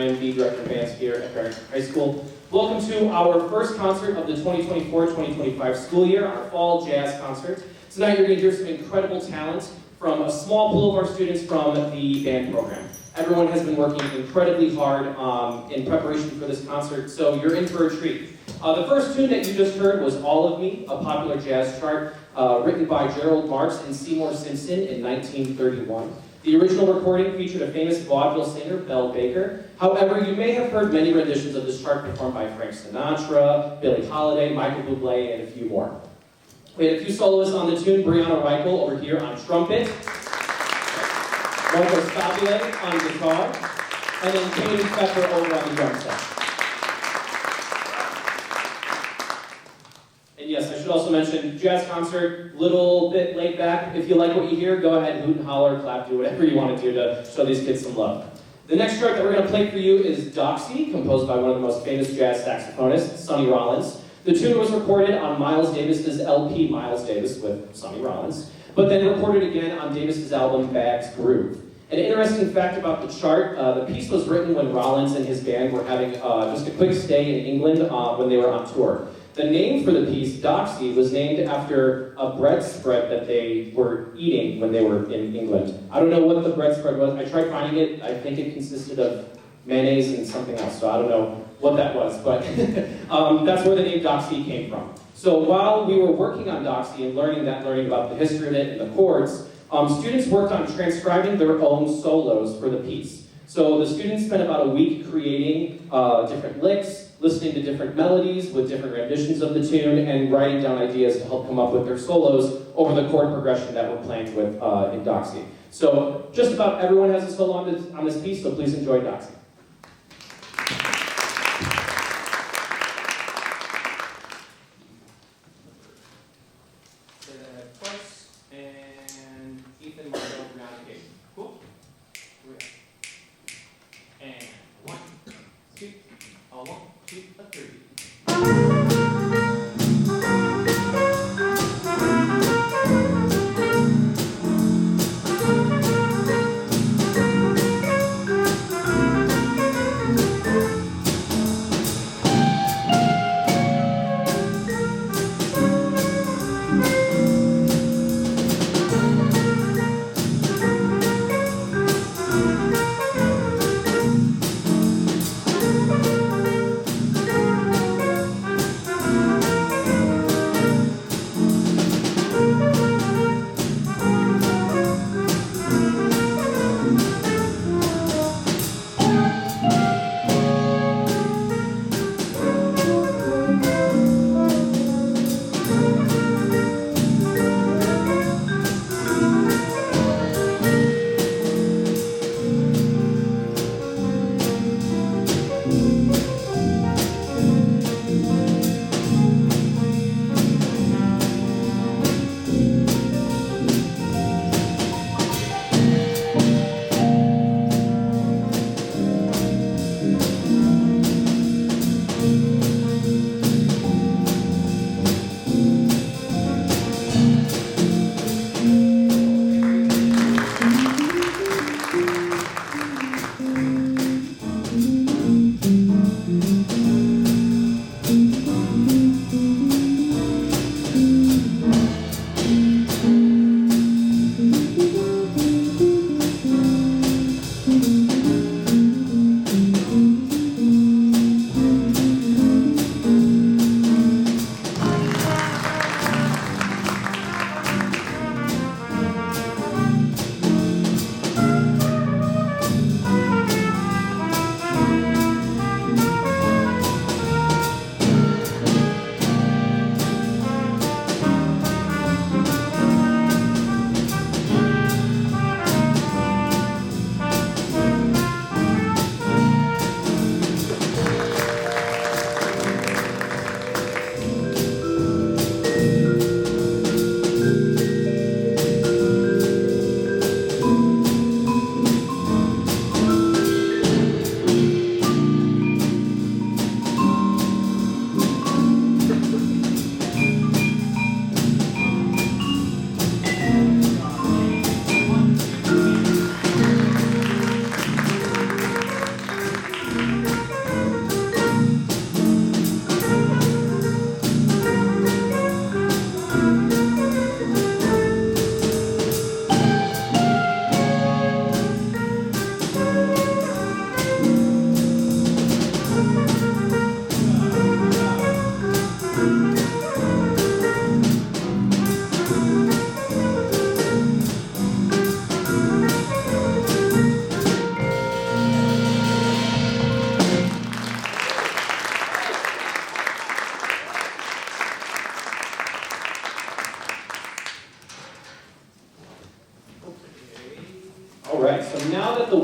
I am the Director of Bands here at Barrington High School. Welcome to our first concert of the 2024-2025 school year, our fall jazz concert. Tonight you're going to hear some incredible talent from a small pool of our students from the band program. Everyone has been working incredibly hard in preparation for this concert, so you're in for a treat. The first tune that you just heard was All of Me, a popular jazz chart written by Gerald Marks and Seymour Simpson in 1931. The original recording featured a famous vaudeville singer, Belle Baker. However, you may have heard many renditions of this chart performed by Frank Sinatra, Billie Holiday, Michael Bublé, and a few more. We had a few soloists on the tune, Brianna Reichel over here on trumpet, Marco Stabile on guitar, and then James Pepper over on the drum set. And yes, I should also mention, jazz concert, little bit laid back. If you like what you hear, go ahead, hoot and holler, clap, do whatever you want to do to show these kids some love. The next track that we're going to play for you is Doxy, composed by one of the most famous jazz saxophonists, Sonny Rollins. The tune was recorded on Miles Davis's LP, Miles Davis with Sonny Rollins, but then recorded again on Davis's album, Bag's Groove. An interesting fact about the chart, the piece was written when Rollins and his band were having just a quick stay in England when they were on tour. The name for the piece, Doxy, was named after a bread spread that they were eating when they were in England. I don't know what the bread spread was. I tried finding it. I think it consisted of mayonnaise and something else, so I don't know what that was, but that's where the name Doxy came from. So while we were working on Doxy and learning about the history of it and the chords, students worked on transcribing their own solos for the piece. So the students spent about a week creating different licks, listening to different melodies with different renditions of the tune, and writing down ideas to help come up with their solos over the chord progression that we're playing with in Doxy. So just about everyone has a solo on this piece, so please enjoy Doxy.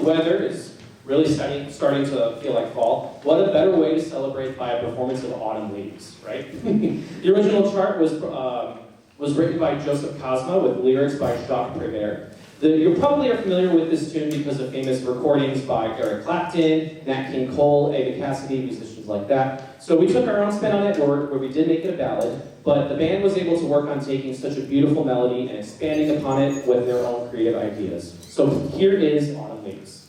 weather is really starting to feel like fall, what a better way to celebrate by a performance of Autumn Leaves, right? The original chart was written by Joseph Cosma with lyrics by Jacques Prévert. You probably are familiar with this tune because of famous recordings by Eric Clapton, Nat King Cole, Ava Cassidy, musicians like that. So we took our own spin on it where we did make it a ballad, but the band was able to work on taking such a beautiful melody and expanding upon it with their own creative ideas. So here is Autumn Leaves.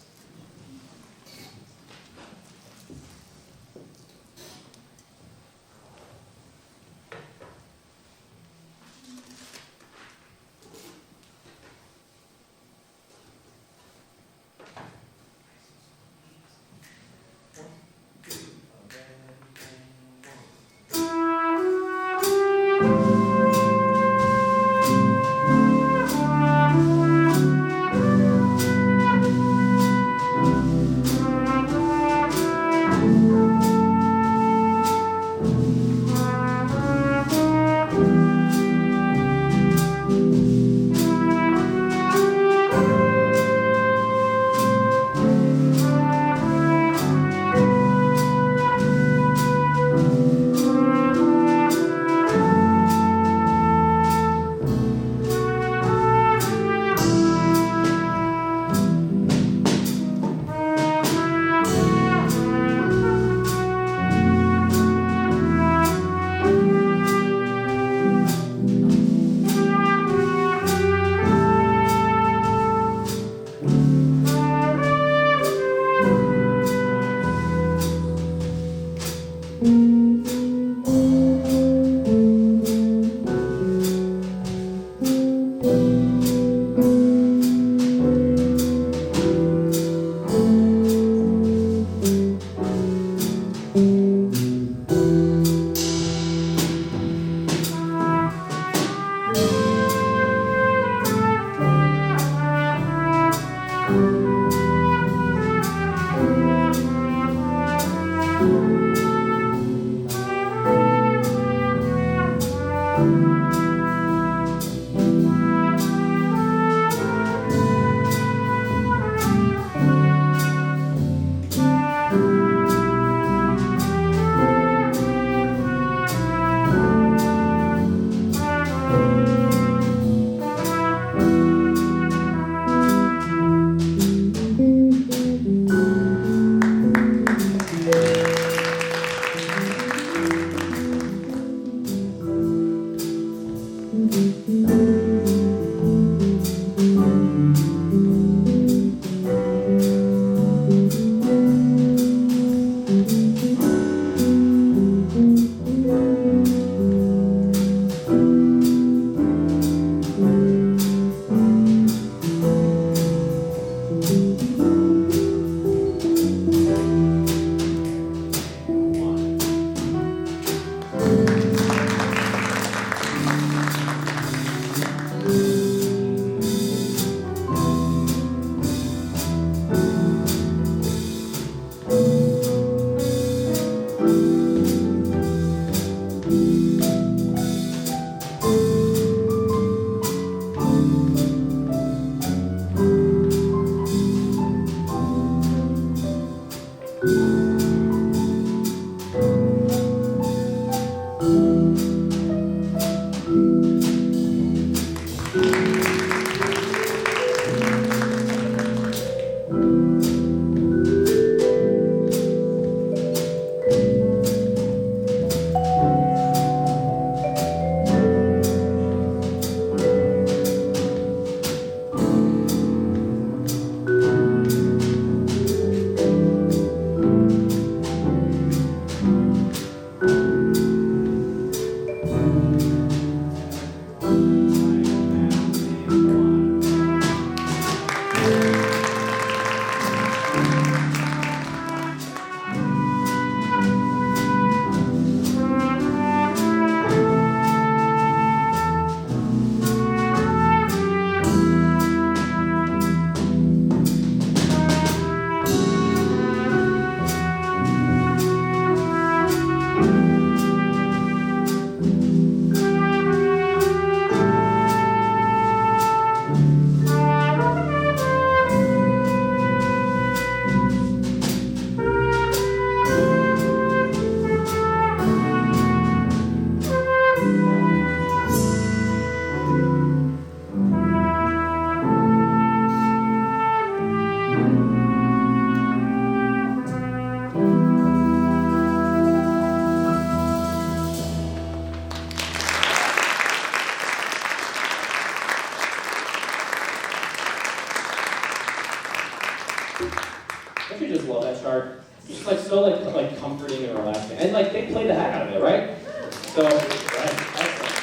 Don't you just love that chart? It's just like so like comforting and relaxing. And like they play the heck out of it, right? So, excellent.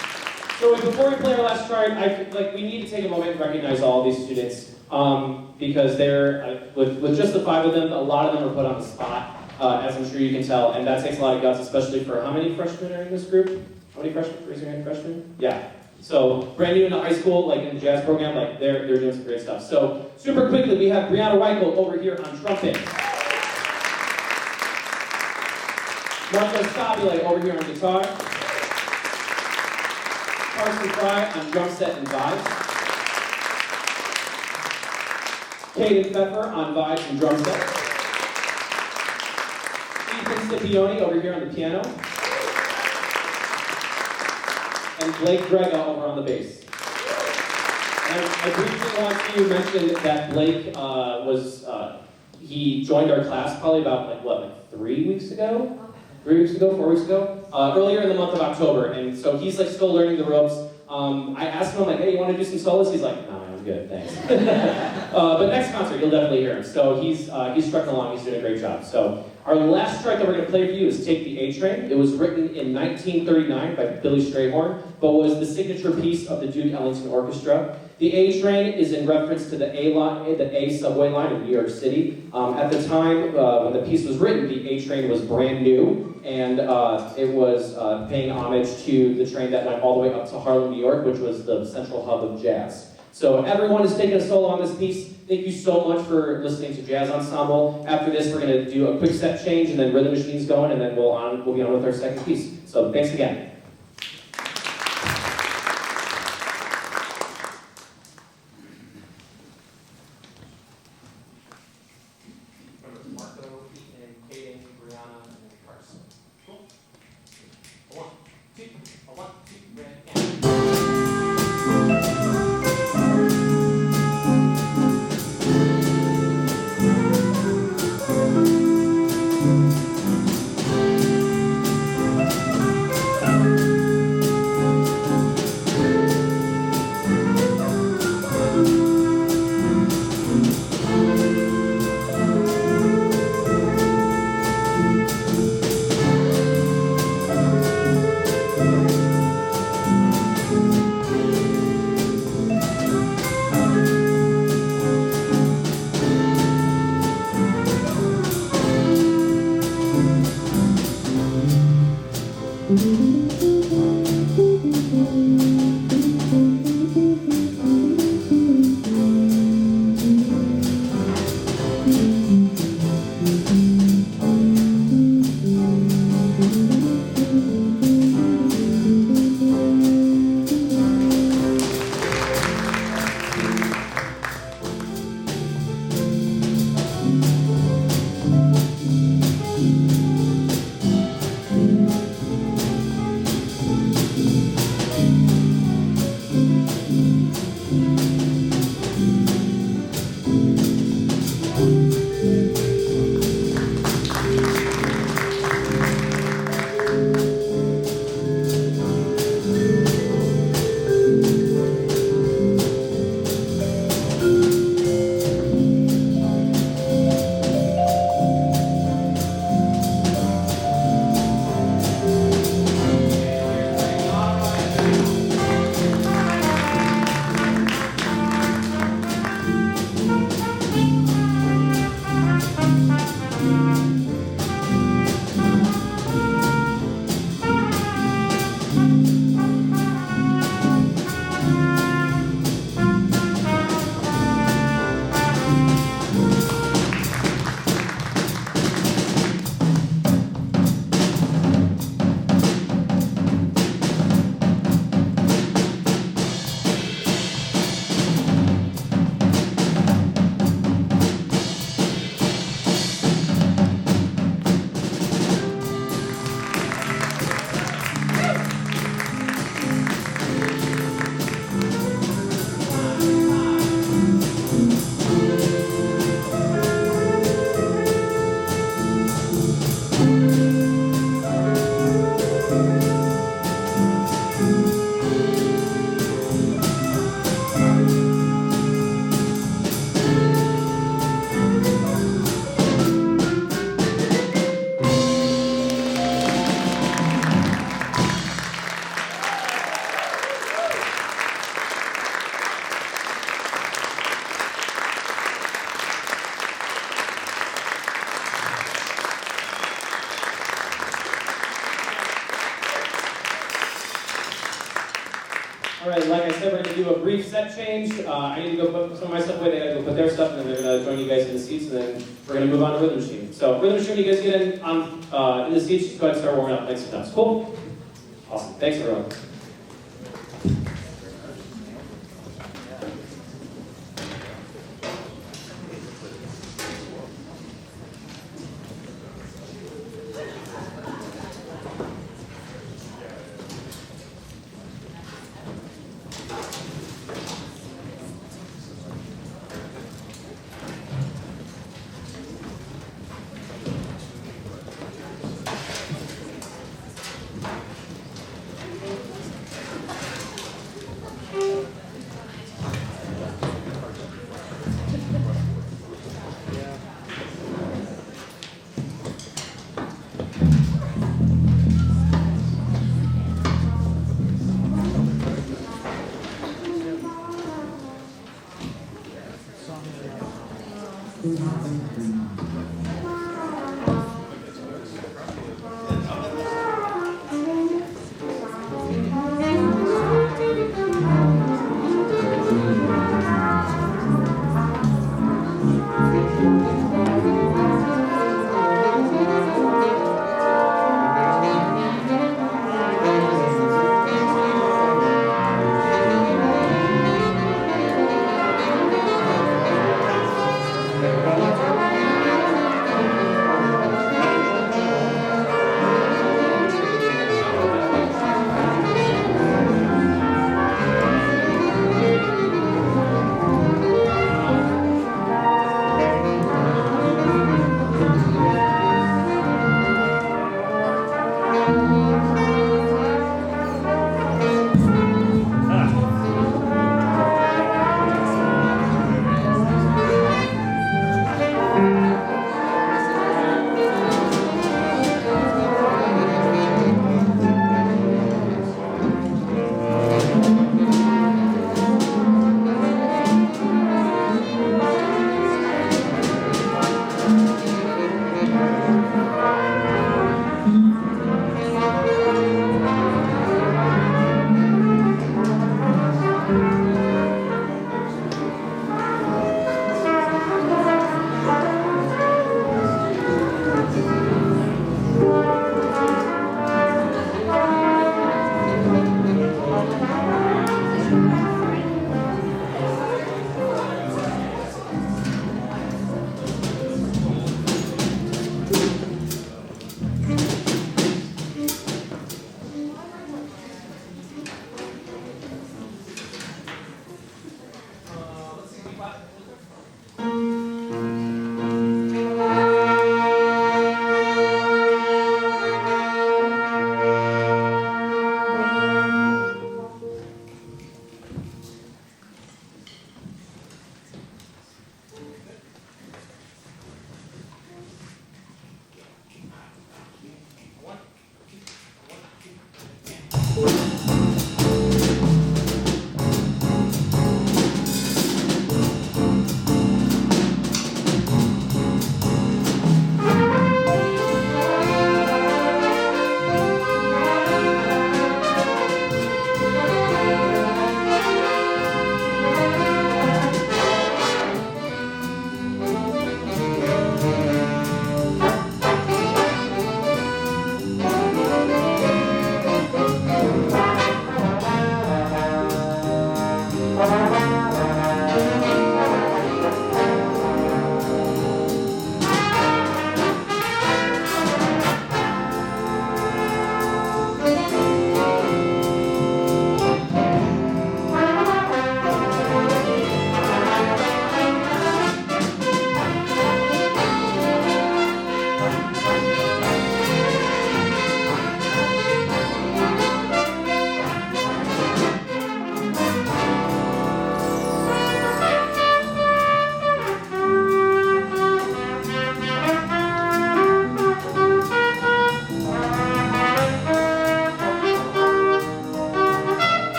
So before we play our last chart, we need to take a moment and recognize all of these students because they're, with just the 5 of them, a lot of them are put on the spot, as I'm sure you can tell, and that takes a lot of guts, especially for how many freshmen are in this group? How many freshmen? Raise your hand, freshmen? Yeah. So brand new into high school, like in the jazz program, like they're doing some great stuff. So super quickly, we have Brianna Reichel over here on trumpet. Marco Stabile over here on guitar. Carson Fry on drum set and vibes. Caden Pfeffer on vibes and drum set. Ethan Scipione over here on the piano. And Blake Grega over on the bass. And I briefly want to mention that Blake he joined our class probably about 3 weeks ago? 3 weeks ago, 4 weeks ago? Earlier in the month of October, and so he's still learning the ropes. I asked him, hey, you want to do some solos? He's like, no, I'm good, thanks. But next concert, you'll definitely hear him. So he's trucking along, he's doing a great job. So our last track that we're going to play for you is Take the A Train. It was written in 1939 by Billy Strayhorn, but was the signature piece of the Duke Ellington Orchestra. The A Train is in reference to the A subway line in New York City. At the time when the piece was written, the A Train was brand new, and it was paying homage to the train that went all the way up to Harlem, New York, which was the central hub of jazz. So everyone is taking a solo on this piece. Thank you so much for listening to Jazz Ensemble. After this, we're going to do a quick step change, and then rhythm machine's going, and then we'll be on with our second piece. So thanks again. Marco, Ethan, Caden, Brianna, and then Carson. Cool. 1, 2, 1, 2, ready, and... right, like I said, we're going to do a brief set change. I need to go put some of my stuff away. They got to go put their stuff, and then they're going to join you guys in the seats, and then we're going to move on to Rhythm Machine. So, Rhythm Machine, you guys get in the seats. Just go ahead and start warming up. Thanks for that. Cool? Awesome. Thanks, everyone.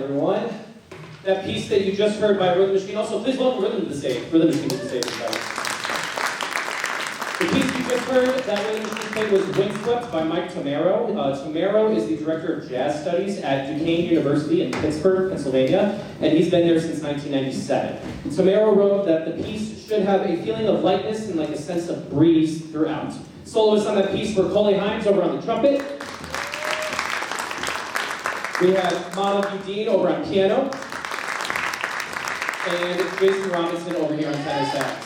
everyone. That piece that you just heard by Rhythm Machine. Also, please welcome Rhythm to the stage. Rhythm Machine to the stage, everybody. The piece you just heard, that Rhythm Machine played was Windswept by Mike Tamaro. Tamaro is the Director of Jazz Studies at Duquesne University in Pittsburgh, Pennsylvania, and he's been there since 1997. Tamaro wrote that the piece should have a feeling of lightness and like a sense of breeze throughout. Soloists on that piece were Coley Hines over on the trumpet. We have Monica Dean over on piano. And Jason Robinson over here on tenor sax.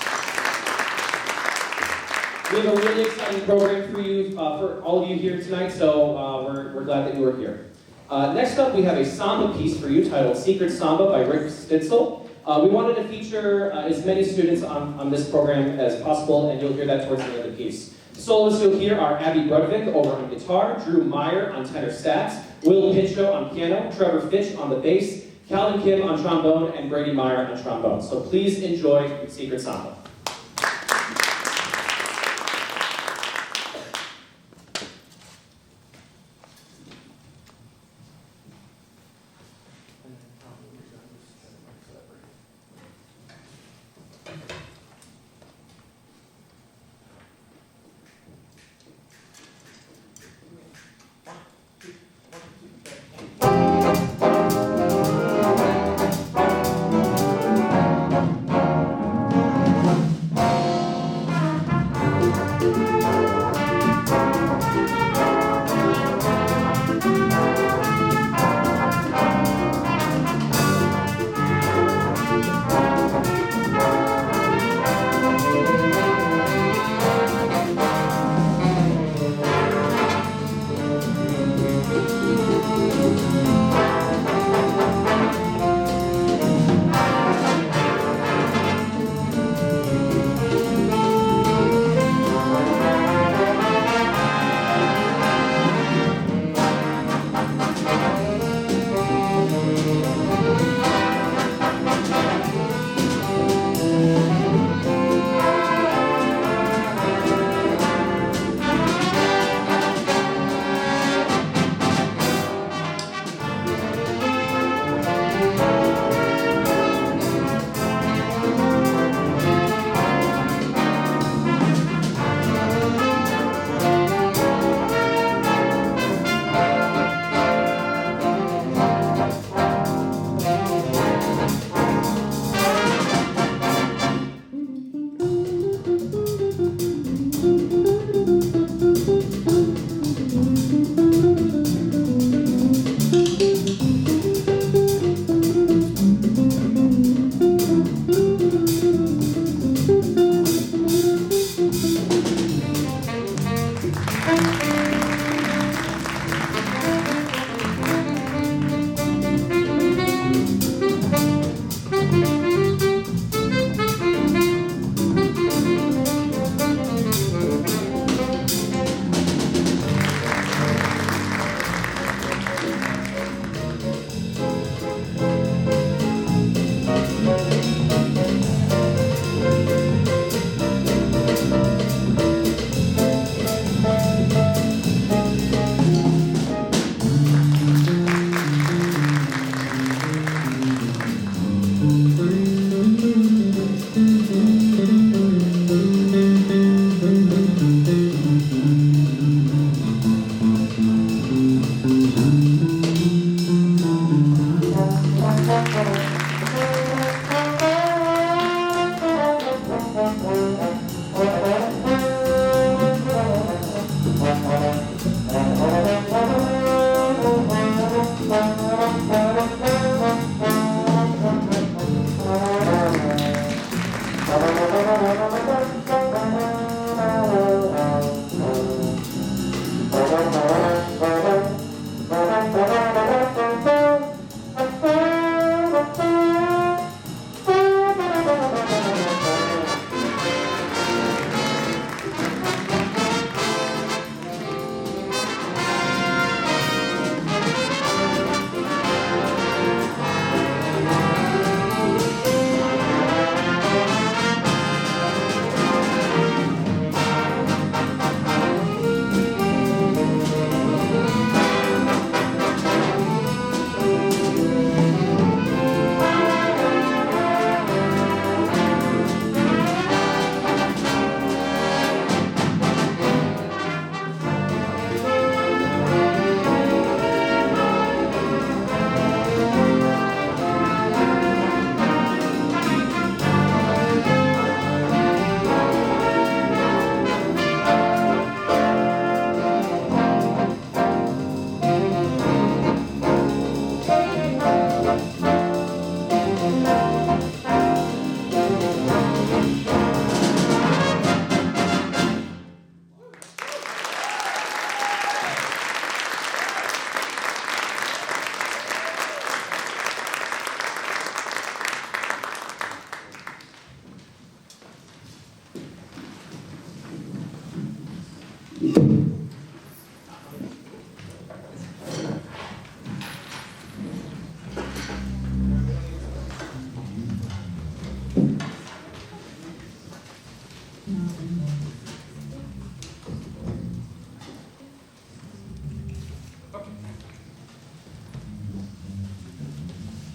We have a really exciting program for you, for all of you here tonight, so we're glad that you are here. Next up, we have a Samba piece for you titled Secret Samba by Rick Stitzel. We wanted to feature as many students on this program as possible, and you'll hear that towards the end of the piece. The soloists you'll hear are Abby Brudvik over on guitar, Drew Meyer on tenor sax, Will Pinchot on piano, Trevor Fitch on the bass, Calvin Kim on trombone, and Brady Meyer on trombone. So please enjoy Secret Samba.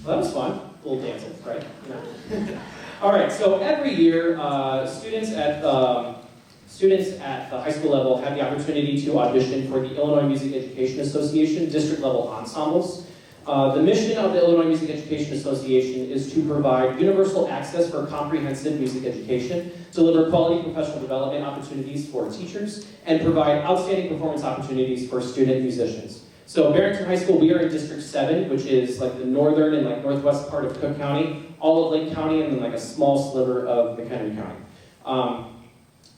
Well, that was fun. A little dancing, right? Yeah. All right, so every year, students at the high school level have the opportunity to audition for the Illinois Music Education Association district-level ensembles. The mission of the Illinois Music Education Association is to provide universal access for comprehensive music education, deliver quality professional development opportunities for teachers, and provide outstanding performance opportunities for student musicians. So Barrington High School, we are in District 7, which is like the northern and like northwest part of Cook County, all of Lake County, and then like a small sliver of McHenry County.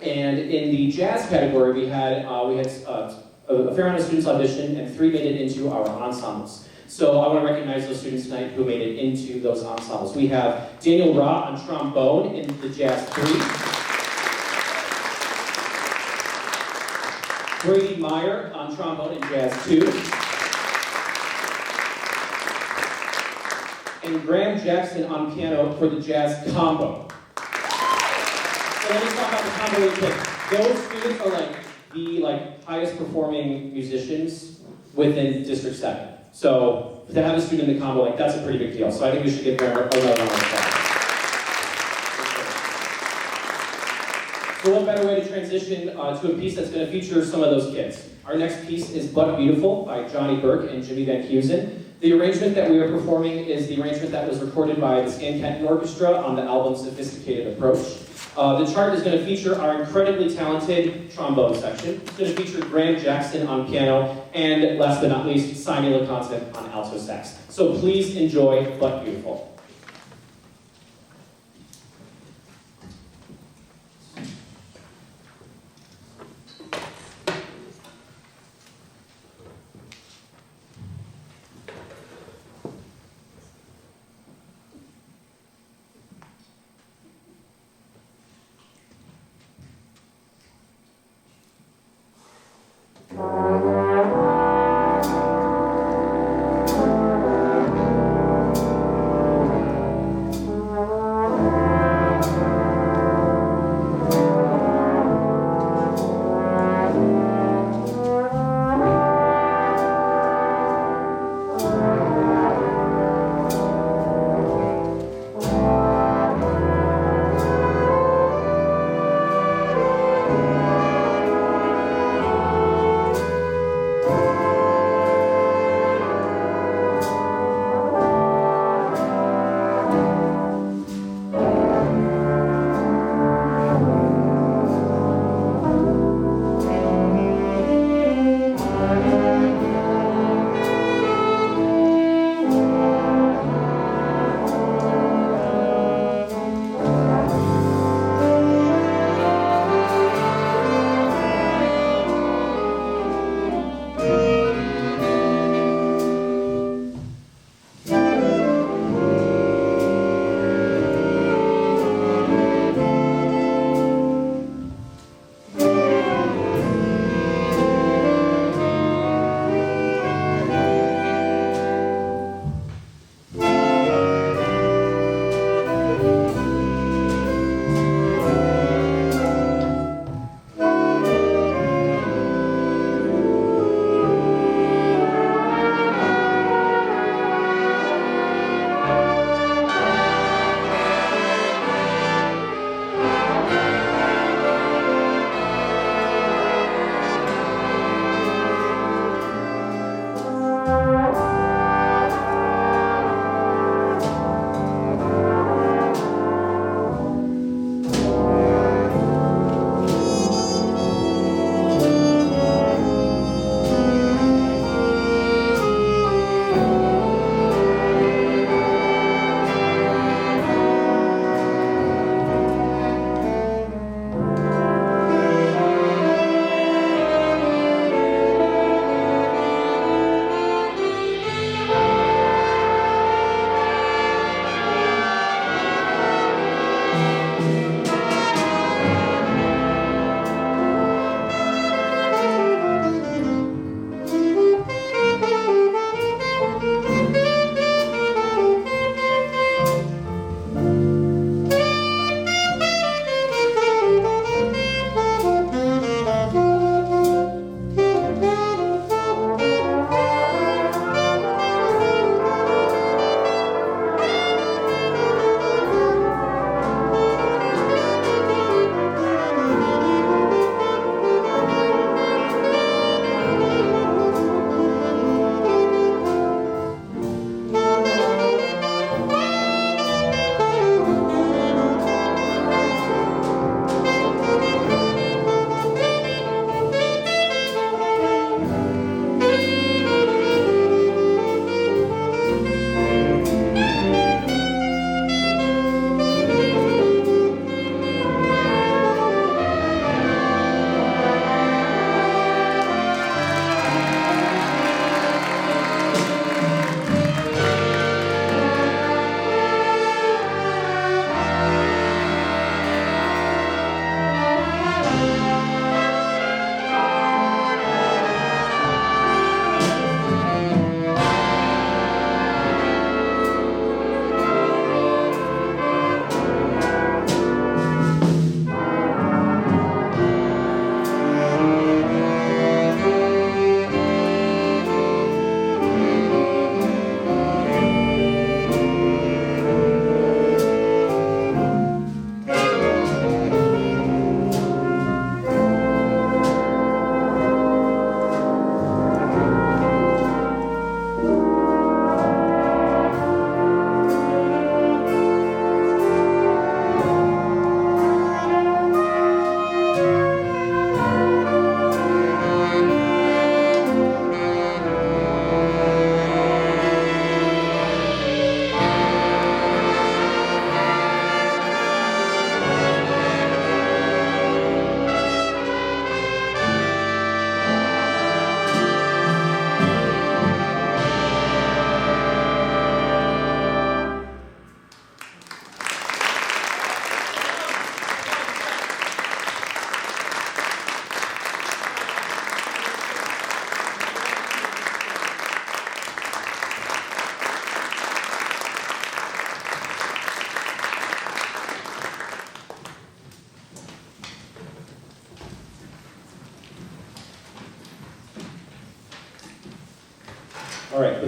And in the jazz category, we had a fair amount of students audition, and 3 made it into our ensembles. So I want to recognize those students tonight who made it into those ensembles. We have Daniel Ra on trombone in the Jazz 3. Brady Meyer on trombone in Jazz 2. And Graham Jackson on piano for the Jazz Combo. So let me talk about the combo real quick. Those students are like the highest performing musicians within District 7. So to have a student in the combo, that's a pretty big deal. So I think we should give them a round of applause. So what better way to transition to a piece that's going to feature some of those kids? Our next piece is But Beautiful by Johnny Burke and Jimmy Van Heusen. The arrangement that we are performing is the arrangement that was recorded by the Stan Kenton Orchestra on the album Sophisticated Approach. The chart is going to feature our incredibly talented trombone section. It's going to feature Graham Jackson on piano, and last but not least, Simon LeConte on alto sax. So please enjoy But Beautiful.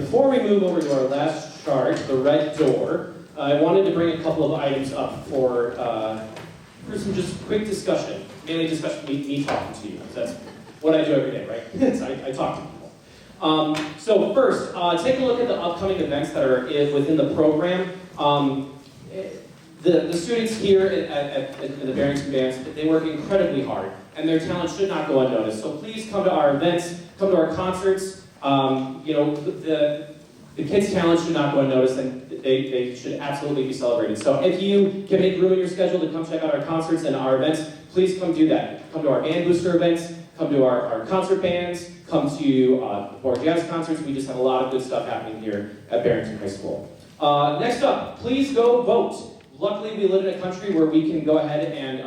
before we move over to our last chart, the red door, I wanted to bring a couple of items up for some just quick discussion. Mainly discussion, me talking to you. That's what I do every day, right? I talk to people. So first, take a look at the upcoming events that are within the program. The students here at the Barrington Bands, they work incredibly hard, and their talent should not go unnoticed. So please come to our events, come to our concerts. You know, the kids' talent should not go unnoticed, and they should absolutely be celebrated. So if you can make room in your schedule to come check out our concerts and our events, please come do that. Come to our band booster events, come to our concert bands, come to our jazz concerts. We just have a lot of good stuff happening here at Barrington High School. Next up, please go vote. Luckily, we live in a country where we can go ahead and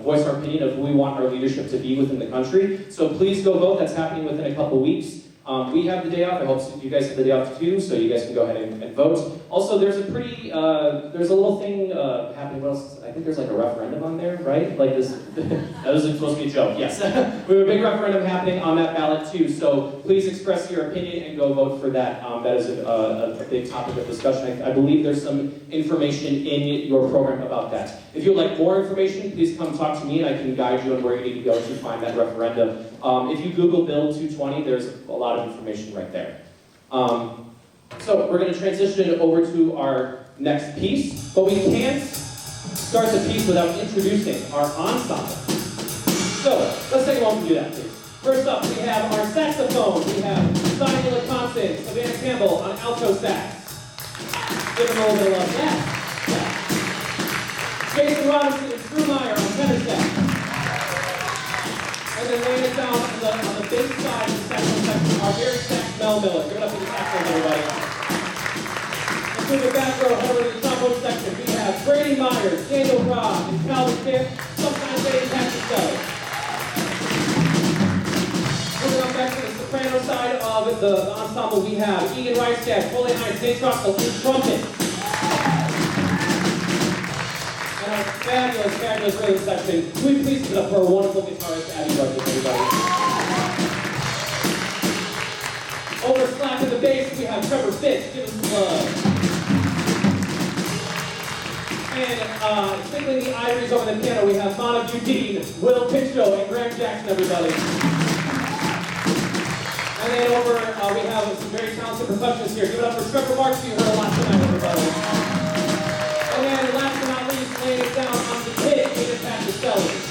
voice our opinion of who we want our leadership to be within the country. So please go vote. That's happening within a couple weeks. We have the day off. I hope you guys have the day off too, so you guys can go ahead and vote. Also, there's a little thing happening. What else? I think there's like a referendum on there, right? Like this. That was supposed to be a joke. Yes, we have a big referendum happening on that ballot too. So please express your opinion and go vote for that. That is a big topic of discussion. I believe there's some information in your program about that. If you'd like more information, please come talk to me, and I can guide you on where you need to go to find that referendum. If you Google Bill 220, there's a lot of information right there. So we're going to transition over to our next piece, but we can't start the piece without introducing our ensemble. So let's take a moment to do that, please. First up, we have our saxophone. We have Sonia LeConson, Savannah Campbell on alto sax. Give them a little bit of love. Yeah. Jason Robinson and Drew Meyer on tenor sax. And then laying it down on the bass side of the saxophone section, our very sax Mel Miller. Give it up for the saxophone, everybody. And through the back row, over to the trombone section, we have Brady Myers, Daniel Robb, and Calvin Smith, sometimes Eddie Patrick. Moving on back to the soprano side of the ensemble, we have Egan Reisgad, Foley Hines, Nate Troxel, and trumpet. And our fabulous rhythm section. Can we please give it up for our wonderful guitarist, Abby Rogers, everybody. Over slapping the bass, we have Trevor Fitch. Give us some love. And tickling the ivories over the piano, we have Monica Dean, Will Pinchot, and Graham Jackson, everybody. And then over, we have some very talented percussionists here. Give it up for Trevor Marks, you heard a lot tonight, everybody. And then last but not least, laying it down on the kid, Ada Patricelli.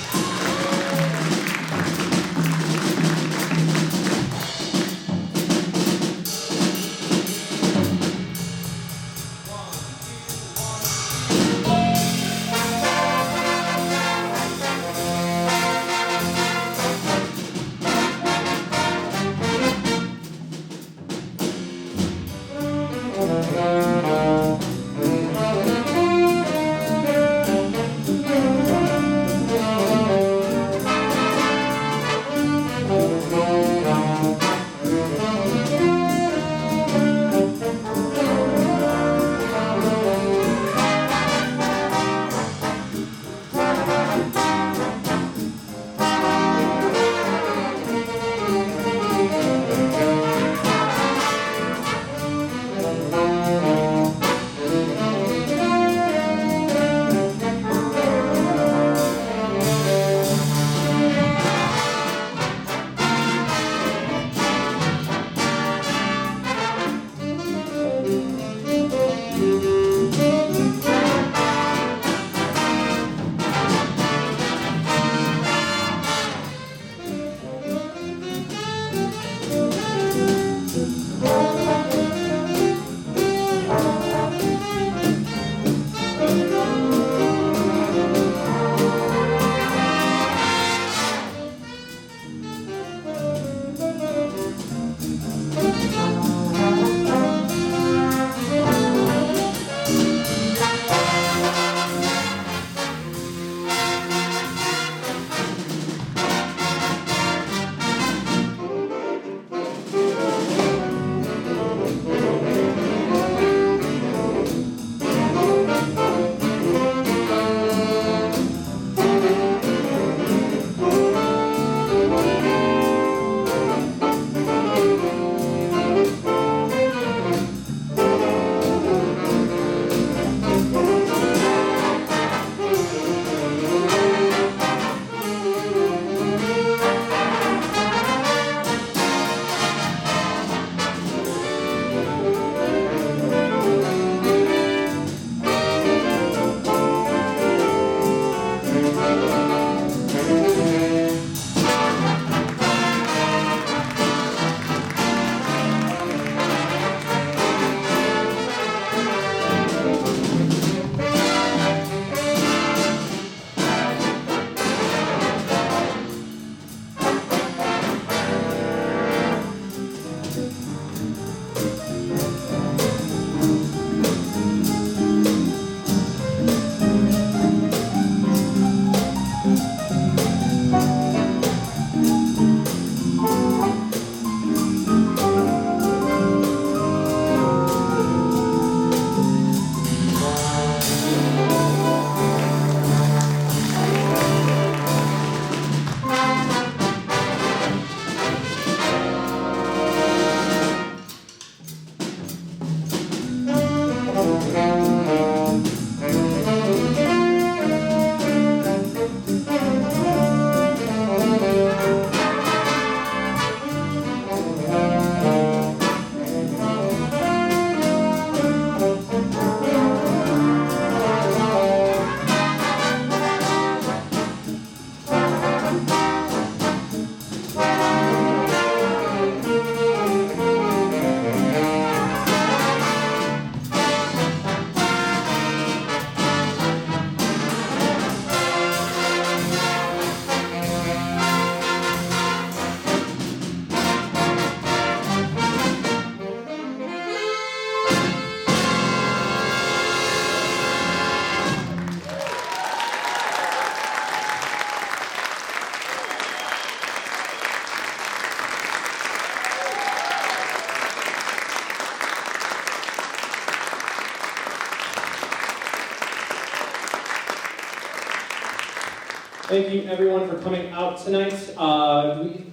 Thank you, everyone, for coming out tonight.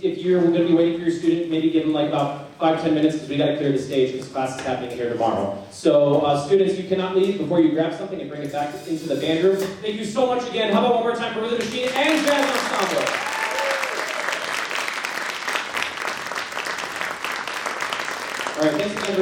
If you're going to be waiting for your student, maybe give them like about 5-10 minutes because we got to clear the stage because class is happening here tomorrow. So, students, you cannot leave before you grab something and bring it back into the band room. Thank you so much again. How about one more time for Rhythm Machine and Jazz Ensemble? All right, thanks again for